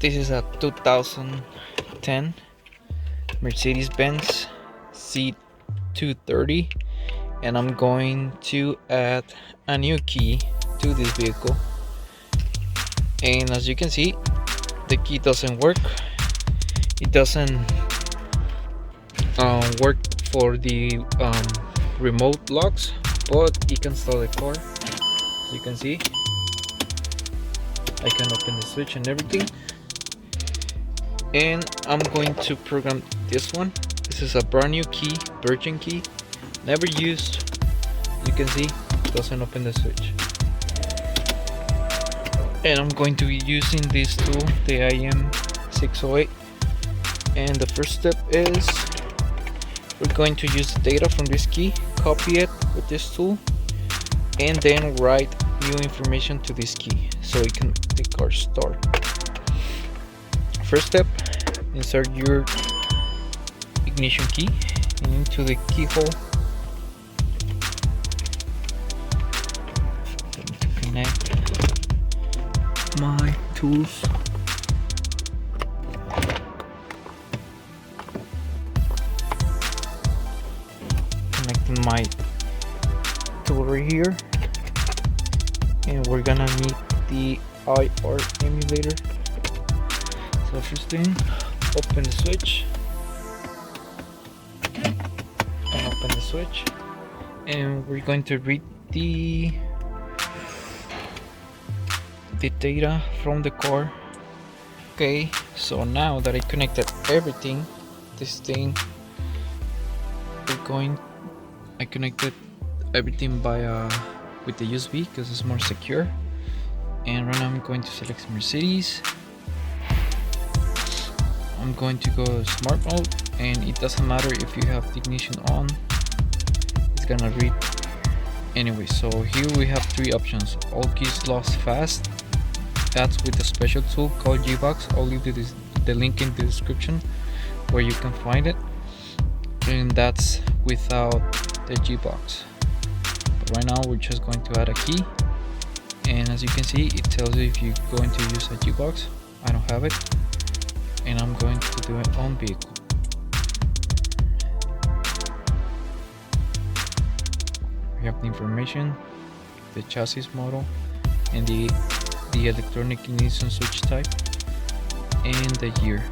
This is a 2010 Mercedes-benz C230, and I'm going to add a new key to this vehicle. And as you can see, the key doesn't work. It doesn't work for the remote locks, but it can start the car. As you can see, I can open the switch and everything. And I'm going to program this one. This is a brand new key, virgin key, never used. You can see it doesn't open the switch. And I'm going to be using this tool, the IM608. And the first step is we're going to use the data from this key, copy it with this tool, and then write new information to this key so it can the car start. First step, insert your ignition key into the keyhole. Connect my tools. Connecting my tool right here, and we're gonna need the IR emulator. So first thing, open the switch, and open the switch, and we're going to read the data from the car. Okay, so now that I connected everything, this thing, I connected everything by with the USB because it's more secure. And right now I'm going to select Mercedes. I'm going to go smart mode, and it doesn't matter if you have the ignition on, it's gonna read anyway. So here we have three options: all keys lost fast. That's with a special tool called JVFIX. I'll leave the link in the description where you can find it. And that's without the JVFIX. But right now we're just going to add a key, and as you can see, it tells you if you're going to use a JVFIX. I don't have it, and I'm going to do it on vehicle. We have the information, the chassis model, and the electronic ignition switch type, and the year.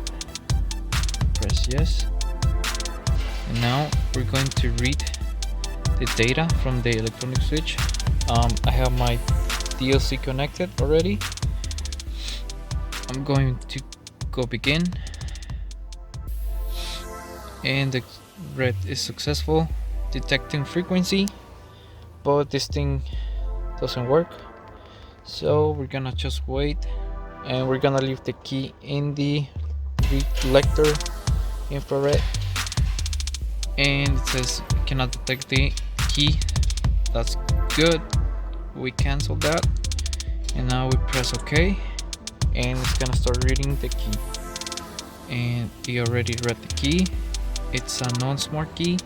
Press yes. And now we're going to read the data from the electronic switch. I have my DLC connected already. I'm going to go begin, and the red is successful detecting frequency, but this thing doesn't work. So we're gonna just wait, and we're gonna leave the key in the reflector infrared, and it says cannot detect the key. That's good, we cancel that, and now we press OK, and it's gonna start reading the key. And we already read the key. It's a non-smart key,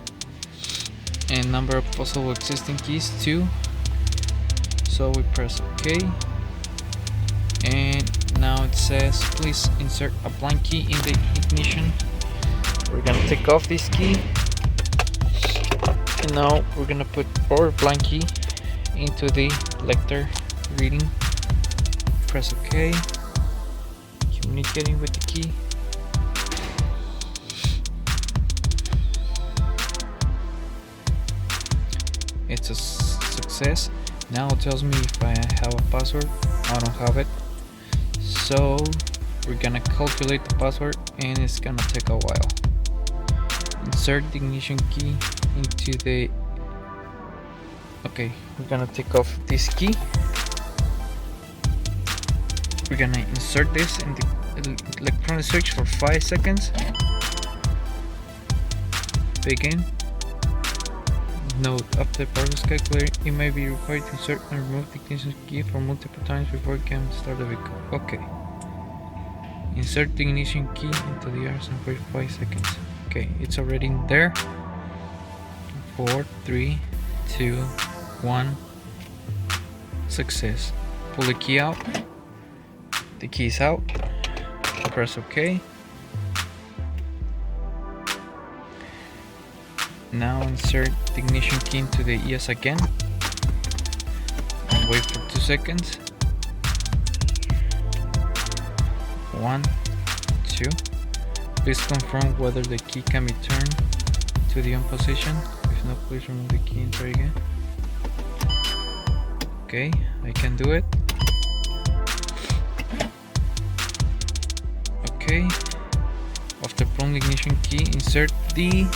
and number of possible existing keys 2. So we press OK, and now it says please insert a blank key in the ignition. We're gonna take off this key, and now we're gonna put our blank key into the lector reading. Press OK, communicating with the key. It's a success. Now it tells me if I have a password. I don't have it, so we're gonna calculate the password, and it's gonna take a while. Insert the ignition key into the we're gonna take off this key. We're gonna insert this in the electronic switch for 5 seconds. Begin. Note, after the progress calculator, it may be required to insert and remove the ignition key for multiple times before it can start the vehicle. Okay. Insert the ignition key into the RS for 5 seconds. Okay, it's already in there. 4, 3, 2, 1. Success. Pull the key out. The key is out. press OK. Now insert the ignition key into the ES again. Wait for 2 seconds. 1, 2. Please confirm whether the key can be turned to the on position. If not, please remove the key and try again. Okay, I can do it. Okay. After pulling the ignition key, insert it.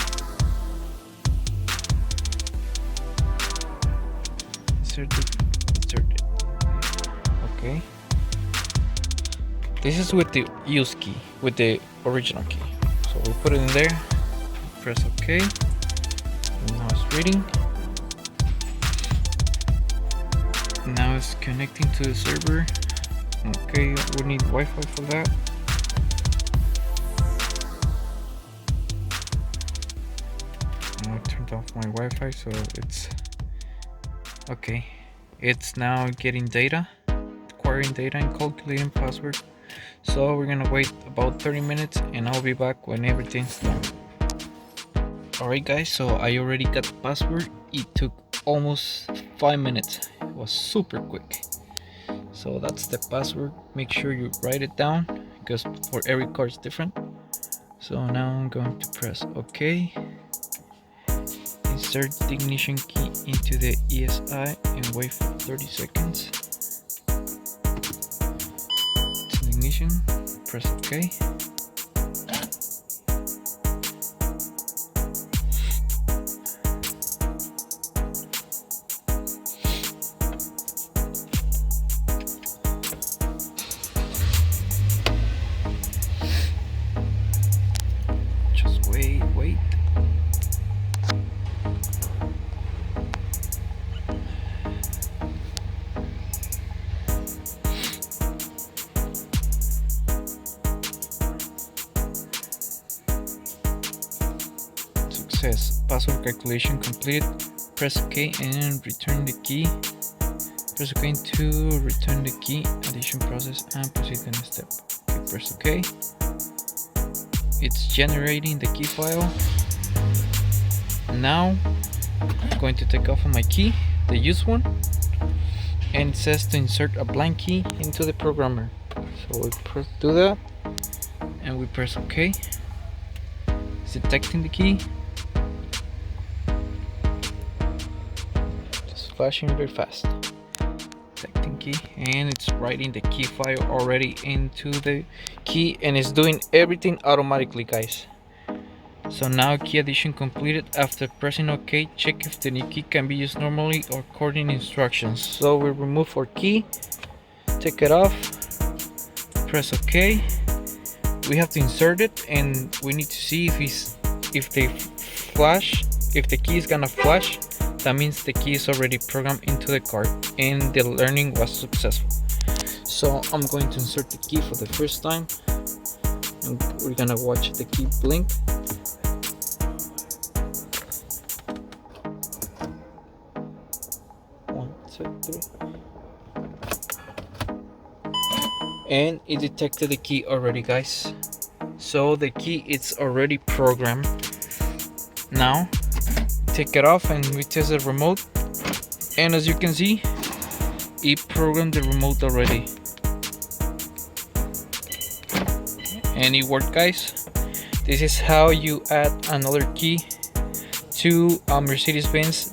Okay. This is with the use key, with the original key. So we put it in there, press OK. And now it's reading. Now it's connecting to the server. Okay, we need Wi-Fi for that. I turned off my Wi-Fi, so it's okay. It's now getting data, acquiring data and calculating password. So we're gonna wait about 30 minutes and I'll be back when everything's done. Alright guys, so I already got the password. It took almost 5 minutes. It was super quick. So that's the password. Make sure you write it down because for every card it's different. So now I'm going to press OK. Insert the ignition key into the ESI and wait for 30 seconds. To the ignition, press OK. Just wait. Success. Password calculation completed. Press OK and return the key. Press OK to return the key. Addition process and proceed to the next step. Okay, press OK. It's generating the key file. Now I'm going to take off on my key, the used one, and it says to insert a blank key into the programmer. So we do that and we press OK. It's detecting the key. Just flashing very fast. Detecting key, and it's writing the key file already into the key and it's doing everything automatically, guys. So now key addition completed. After pressing OK, check if the new key can be used normally or according to instructions. So we remove our key, take it off, press OK. We have to insert it and we need to see if the key is gonna flash. That means the key is already programmed into the card and the learning was successful. So I'm going to insert the key for the first time and we're gonna watch the key blink. And it detected the key already, guys. So the key is already programmed. Now take it off and we test the remote, and as you can see, it programmed the remote already and it worked, guys. This is how you add another key to a Mercedes-Benz